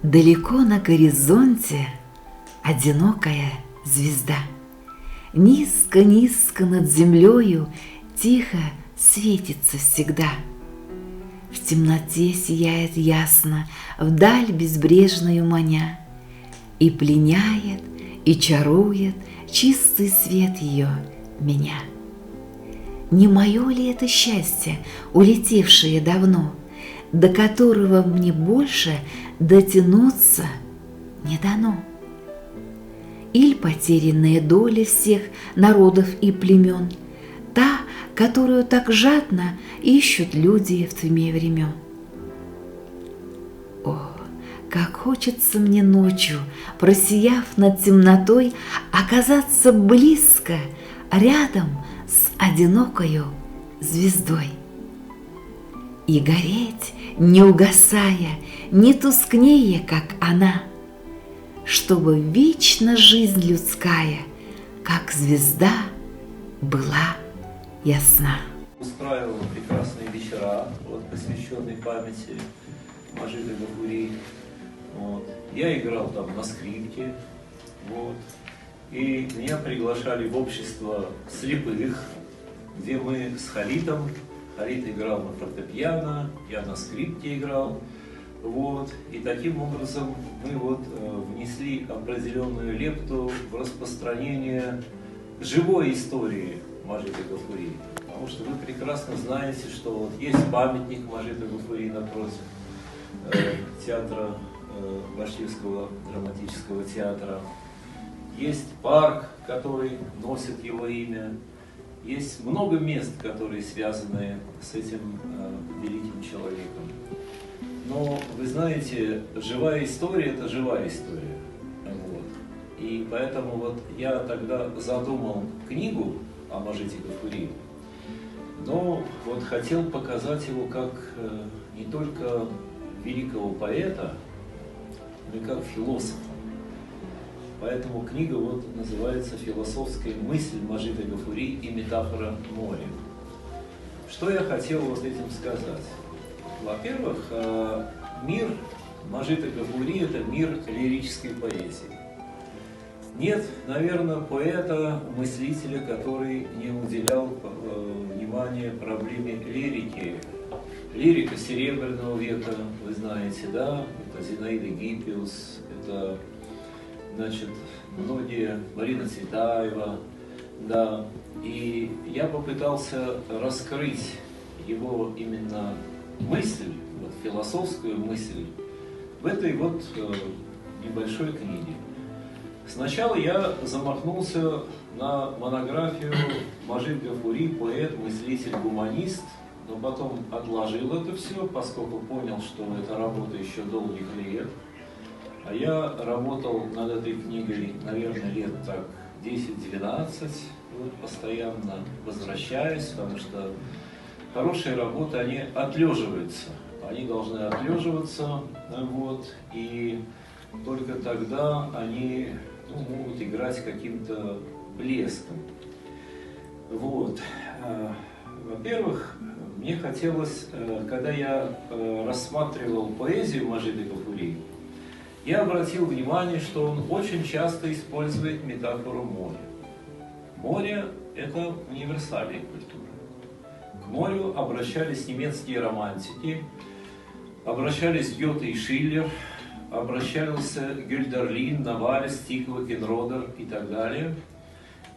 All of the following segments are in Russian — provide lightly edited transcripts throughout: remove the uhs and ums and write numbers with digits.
Далеко на горизонте одинокая звезда. Низко-низко над землею тихо светится всегда. В темноте сияет ясно, вдаль безбрежную маня, и пленяет, и чарует чистый свет ее меня. Не мое ли это счастье, улетевшее давно, до которого мне больше дотянуться не дано? Иль потерянная доля всех народов и племен, та, которую так жадно ищут люди в тьме времен? О, как хочется мне ночью, просияв над темнотой, оказаться близко, рядом с одинокою звездой. И гореть, не угасая, не тускнее, как она, чтобы вечно жизнь людская, как звезда, была ясна. Устраивал прекрасные вечера, посвященные памяти Мажида Гафури. Я играл там на скрипке, и меня приглашали в общество слепых, где мы с Халитом, Халит играл на фортепиано, я на скрипке играл, и таким образом мы внесли определенную лепту в распространение живой истории Мажида Гафури. Потому что вы прекрасно знаете, что есть памятник Мажида Гафури напротив театра, Башкирского драматического театра. Есть парк, который носит его имя. Есть много мест, которые связаны с этим великим человеком. Но вы знаете, живая история – это живая история. И поэтому я тогда задумал книгу о Мажиде Гафури, но хотел показать его как не только великого поэта, но и как философа. Поэтому книга называется «Философская мысль Мажида Гафури и метафора моря». Что я хотел этим сказать? Во-первых, мир Мажида Гафури – это мир лирической поэзии. Нет, наверное, поэта, мыслителя, который не уделял внимания проблеме лирики. Лирика Серебряного века, вы знаете, да? Это Зинаида Гиппиус, это, многие, Марина Цветаева, да. И я попытался раскрыть его именно мысль, философскую мысль, в этой небольшой книге. Сначала я замахнулся на монографию Мажид Гафури, поэт, мыслитель, гуманист, но потом отложил это все, поскольку понял, что это работа еще долгих лет. А я работал над этой книгой, наверное, лет 10-12, постоянно возвращаясь, потому что хорошие работы, они отлеживаются. Они должны отлеживаться, и только тогда они могут играть каким-то блеском. Во-первых, мне хотелось, когда я рассматривал поэзию Мажида Гафури, я обратил внимание, что он очень часто использует метафору моря. Море – это универсальная культура. К морю обращались немецкие романтики, обращались Гёте и Шиллер, обращался Гюльдерлин, Навальс, Стикова, Кенродер и так далее.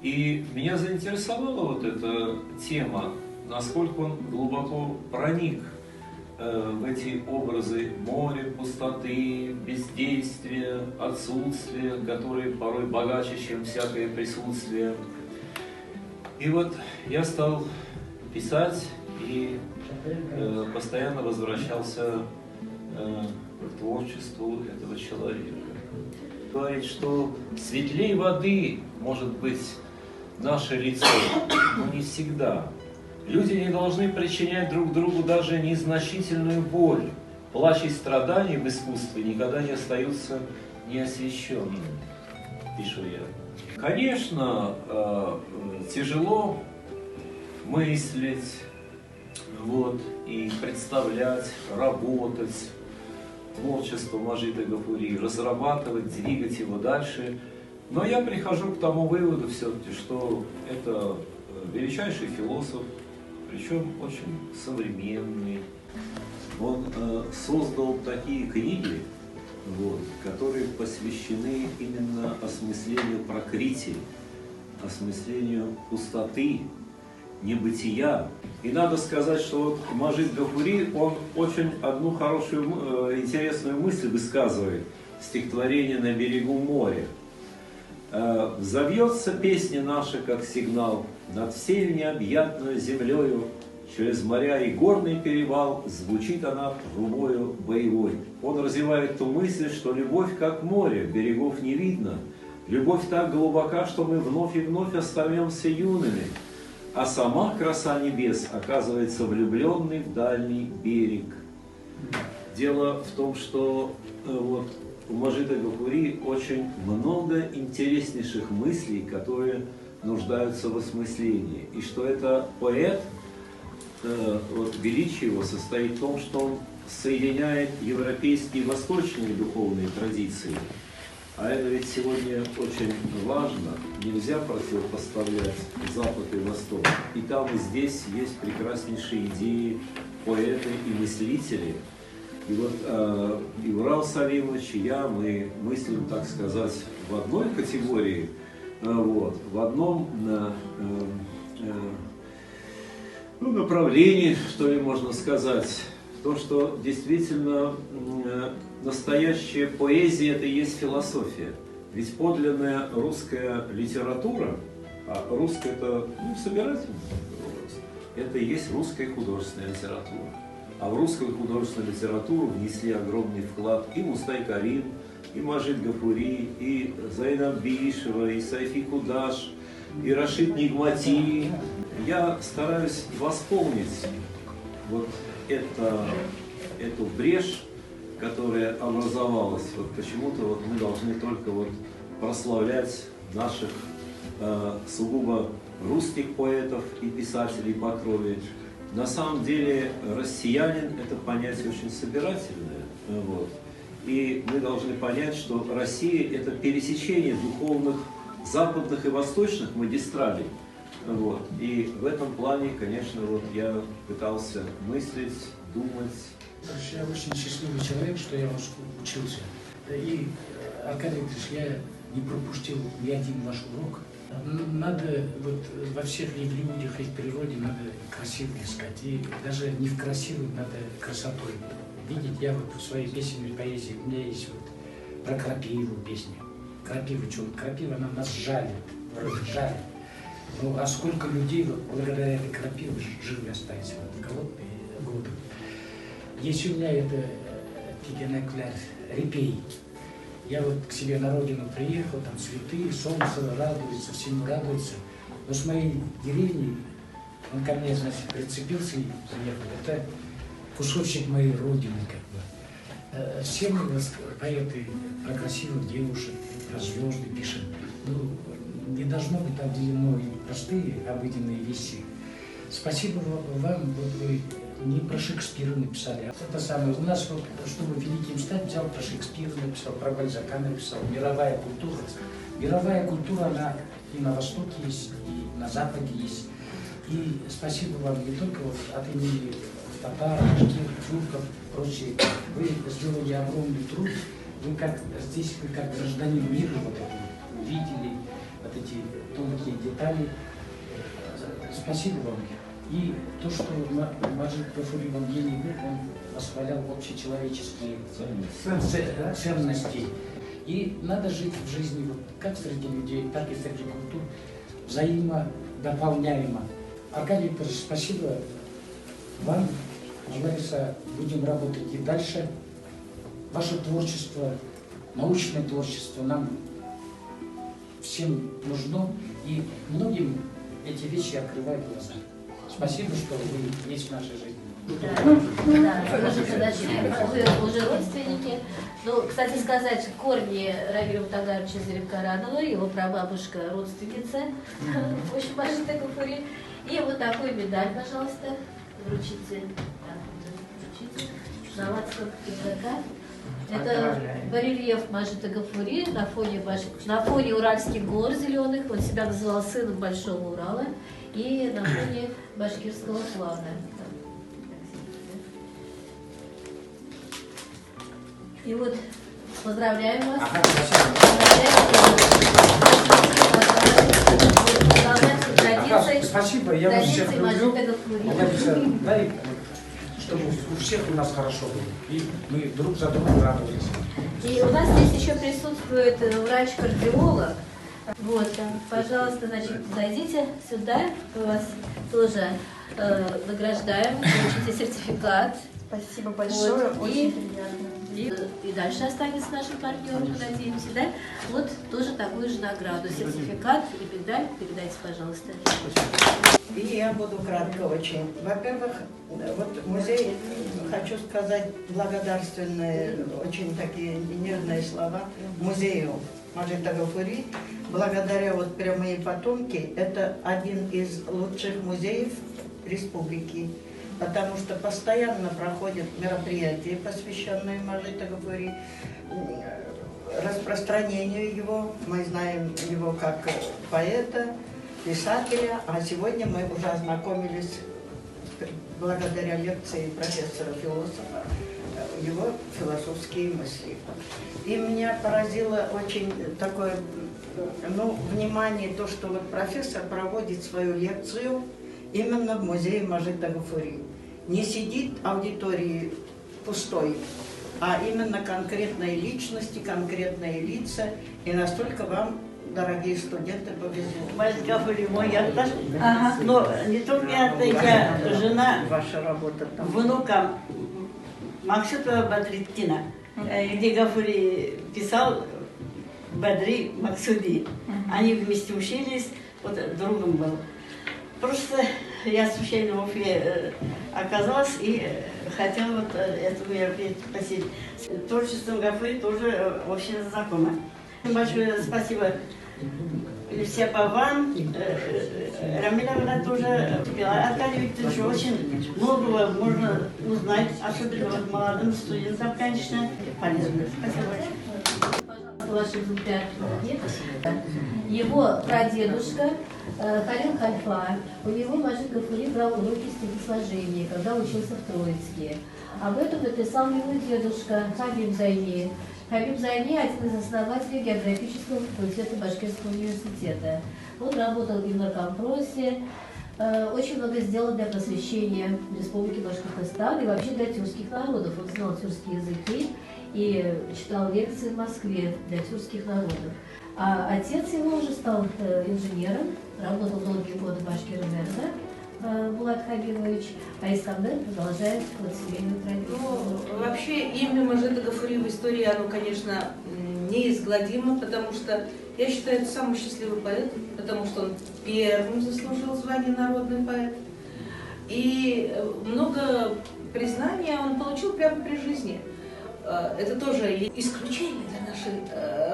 И меня заинтересовала эта тема, насколько он глубоко проник в эти образы моря, пустоты, бездействия, отсутствия, которые порой богаче, чем всякое присутствие. И я стал писать и постоянно возвращался к творчеству этого человека. Говорит, что светлее воды может быть наше лицо, но не всегда. Люди не должны причинять друг другу даже незначительную боль. Плач и страдания в искусстве никогда не остаются неосвещенными, пишу я. Конечно, тяжело мыслить, и представлять, работать, творчество Мажида Гафури, разрабатывать, двигать его дальше. Но я прихожу к тому выводу все-таки, что это величайший философ, причем очень современный. Он создал такие книги, вот, которые посвящены именно осмыслению пракрити, осмыслению пустоты, небытия. И надо сказать, что вот Мажид Гафури, он очень одну хорошую, интересную мысль высказывает в стихотворении «На берегу моря». «Взовьется песня наша, как сигнал, над всей необъятной землею, через моря и горный перевал звучит она трубою боевой». Он развивает ту мысль, что любовь как море, берегов не видно, любовь так глубока, что мы вновь и вновь остаемся юными, а сама краса небес оказывается влюбленной в дальний берег. Дело в том, что вот у Мажида Гафури очень много интереснейших мыслей, которые нуждаются в осмыслении. И что это поэт, вот величие его состоит в том, что он соединяет европейские и восточные духовные традиции. А это ведь сегодня очень важно. Нельзя противопоставлять Запад и Восток. И там, и здесь есть прекраснейшие идеи, поэты и мыслители. И вот и Урал Салимович, и я, мы мыслим, так сказать, в одной категории, вот, в одном направлении, что ли, можно сказать. То, что действительно настоящая поэзия – это и есть философия. Ведь подлинная русская литература, а русская – это собирательный образ, это и есть русская художественная литература. А в русскую художественную литературу внесли огромный вклад и Мустай Карим, и Мажид Гафури, и Зайнаб Бишева, и Сайфи Кудаш, и Рашид Нигмати. Я стараюсь восполнить вот эту брешь, которая образовалась. Вот почему-то вот мы должны только вот прославлять наших сугубо русских поэтов и писателей по крови. На самом деле россиянин – это понятие очень собирательное. Вот. И мы должны понять, что Россия – это пересечение духовных западных и восточных магистралей. Вот. И в этом плане, конечно, вот я пытался мыслить, думать. Я очень счастливый человек, что я вас учился. И, Аркадий Викторович, я не пропустил ни один ваш урок. Надо вот во всех и в людях, и в природе надо красиво искать. И даже не в красивом, надо красотой видеть. Я вот в своей песенной поэзии, у меня есть вот про крапиву песня. Крапива, что? Крапива, она нас жалит, жалит. Ну, а сколько людей вот благодаря этой крапиве живы остались в голодные годы. Есть у меня это тигенекляр, репей. Я вот к себе на родину приехал, там цветы, солнце радуется, всему радуется. Но с моей деревни, он ко мне, значит, прицепился и приехал. Это кусочек моей родины, как бы. Все мы поэты про красивых девушек, про звезды пишем. Ну, не должно быть отделено и простые, обыденные вещи. Спасибо вам, вот вы не про Шекспира написали. Это самое. У нас, вот, чтобы великим стать, взял про Шекспира написал, про Бальзака написал. Мировая культура. Мировая культура, она и на Востоке есть, и на Западе есть. И спасибо вам не только вот от имени татар, башкир, тюрков, прочее. Вы сделали огромный труд. Вы как здесь, вы как гражданин мира вот это увидели, вот эти тонкие детали. Спасибо вам. И то, что Мажид Гафури в гений был, он восхвалял общечеловеческие ценности. И надо жить в жизни вот как среди людей, так и среди культур, взаимодополняемо. Аркадий Викторович, спасибо вам. Лариса, будем работать и дальше. Ваше творчество, научное творчество нам всем нужно, и многим эти вещи открывают глаза. Спасибо, что вы есть в нашей жизни. Да, вы уже родственники. Ну, кстати сказать, корни Равиля Мутагаровича Зарипкаранова, его прабабушка родственница, очень Мажида Гафури. И вот такую медаль, пожалуйста, вручите. Вручите. Завадского языка. Это барельеф Мажита Гафури на фоне уральских гор зеленых. Он себя называл сыном Большого Урала. И на фоне башкирского флага. И вот поздравляем вас. Спасибо, я вас всех люблю. Дай, чтобы у всех у нас хорошо было. И мы друг за другом радовались. И у нас здесь еще присутствует врач-кардиолог. Вот, пожалуйста, значит, зайдите сюда, мы вас тоже награждаем, получите сертификат. Спасибо большое, Вот, очень приятно. И дальше останется нашим партнером, мы надеемся, да? Вот тоже такую же награду, сертификат и медаль. Передайте, пожалуйста. И я буду кратко очень. Во-первых, вот музей, хочу сказать благодарственные, очень такие нежные слова музею Мажита Гафури. Благодаря вот прямые потомки, это один из лучших музеев республики, потому что постоянно проходят мероприятия, посвященные Мажита Гафури, распространению его. Мы знаем его как поэта, писателя, а сегодня мы уже ознакомились благодаря лекции профессора-философа, его философские мысли. И меня поразило очень такое, внимание, то, что вот профессор проводит свою лекцию именно в музее Мажита Гафури. Не сидит аудитории пустой, а именно конкретные личности, конкретные лица. И настолько вам, дорогие студенты, повезло. Мажит Гафури мой ятташ, но не только это, я жена Ваша работа там. внука Максутова Бадриддина, где Гафури писал Бадри Максуди. Они вместе учились, вот другом был. Просто я случайно в Уфе оказалась и хотела вот это мероприятие посетить. С творчеством Гафури тоже очень знакома. Большое спасибо Люся вам, Рамиля тоже, Аркадий Викторович, очень многого можно узнать, особенно вот молодым студентам, конечно, полезно. Спасибо большое. Ваши экземпляры нет. Его прадедушка Халил Хальфа, у него Мажит Гафури брал уроки стихосложения, когда учился в Троицке. Об этом написал его дедушка Хабиб Зайни. Хабиб Зайни – один из основателей географического факультета Башкирского университета. Он работал и в наркомпросе, очень много сделал для просвещения Республики Башкортостан и вообще для тюркских народов. Он знал тюркские языки и читал лекции в Москве для тюркских народов. А отец его уже стал инженером, работал долгие годы в Башкир-Мерза, Булат Хабибович, а Искандер продолжает вот семейную традицию. Ну, вообще имя Мажита Гафури в истории, оно, конечно, неизгладимо, потому что я считаю, это самый счастливый поэт, потому что он первым заслужил звание народный поэт. И много признания он получил прямо при жизни. Это тоже исключение для нашей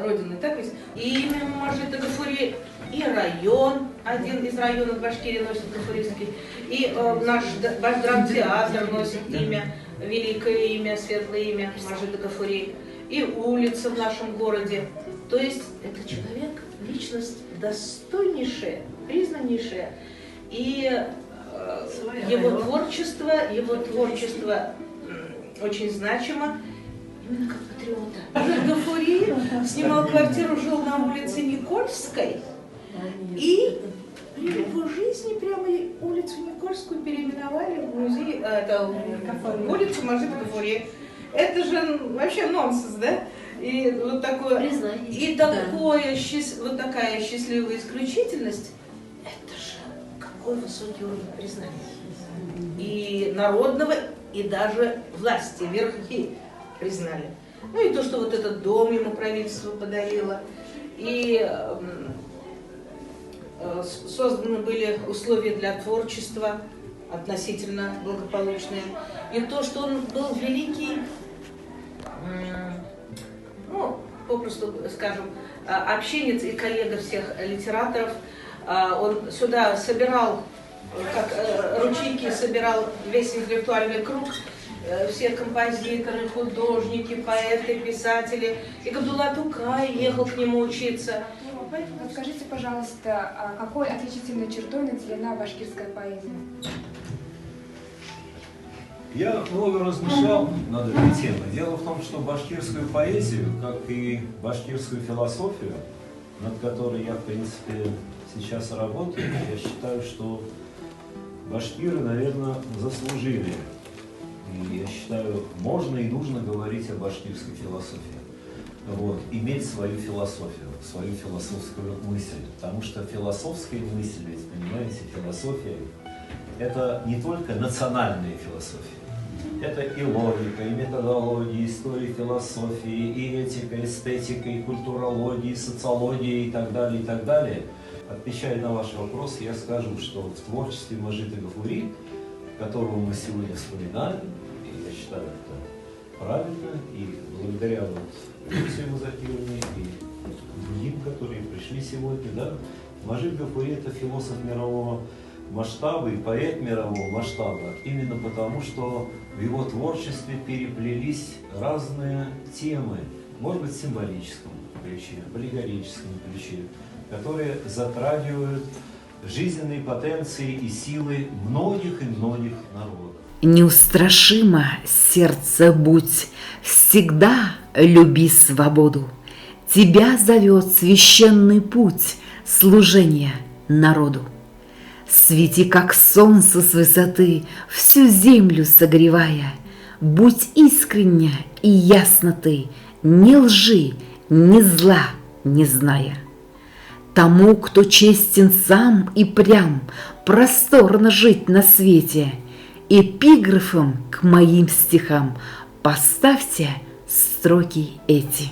Родины, так ведь? И имя Мажита Гафури, и район, один из районов Башкирии носит гафуристский, и наш драмтеатр носит имя, великое имя, светлое имя Мажита Гафури, и улица в нашем городе. То есть это человек, личность достойнейшая, признаннейшая, и его творчество очень значимо. Именно как патриота. Мажит Гафури снимал квартиру, жил на улице Никольской, и при его жизни прямо улицу Никольскую переименовали в музей, в улицу Мажита Гафури. Это же вообще нонсенс, да? И вот такое, вот такая счастливая исключительность, это же какой высокий уровень признания. И народного, и даже власти, верхи признали. Ну и то, что вот этот дом ему правительство подарило. И созданы были условия для творчества относительно благополучные. И то, что он был великий, попросту скажем, общенец и коллега всех литераторов. Он сюда собирал, как ручейки собирал весь интеллектуальный круг, все композиторы, художники, поэты, писатели. И Габдулла Тукай ехал к нему учиться. Вот скажите, пожалуйста, какой отличительной чертой наделена башкирская поэзия? Я много размышлял над этой темой. Дело в том, что башкирскую поэзию, как и башкирскую философию, над которой я, в принципе, сейчас работаю, я считаю, что башкиры, наверное, заслужили. И я считаю, можно и нужно говорить о башкирской философии. Вот, иметь свою философию, свою философскую мысль. Потому что философская мысль, ведь, понимаете, философия – это не только национальная философия. Это и логика, и методология, и история философии, и этика, эстетика, и культурология, и социология, и так далее, и так далее. Отвечая на ваш вопрос, я скажу, что в творчестве Маджида Гафури, которого мы сегодня вспоминаем, и я считаю это правильно, и благодаря Алексею Музакировне и другим, которые пришли сегодня, да, Маджид Гафури – это философ мирового масштаба и поэт мирового масштаба, именно потому, что в его творчестве переплелись разные темы, может быть, в символическом ключе, в аллегорическом ключе, которые затрагивают жизненные потенции и силы многих и многих народов. Неустрашимо сердце будь, всегда люби свободу. Тебя зовет священный путь служения народу. Свети, как солнце с высоты, всю землю согревая. Будь искрення и ясна ты, ни лжи, ни зла не зная. Тому, кто честен сам и прям, просторно жить на свете. Эпиграфом к моим стихам поставьте строки эти.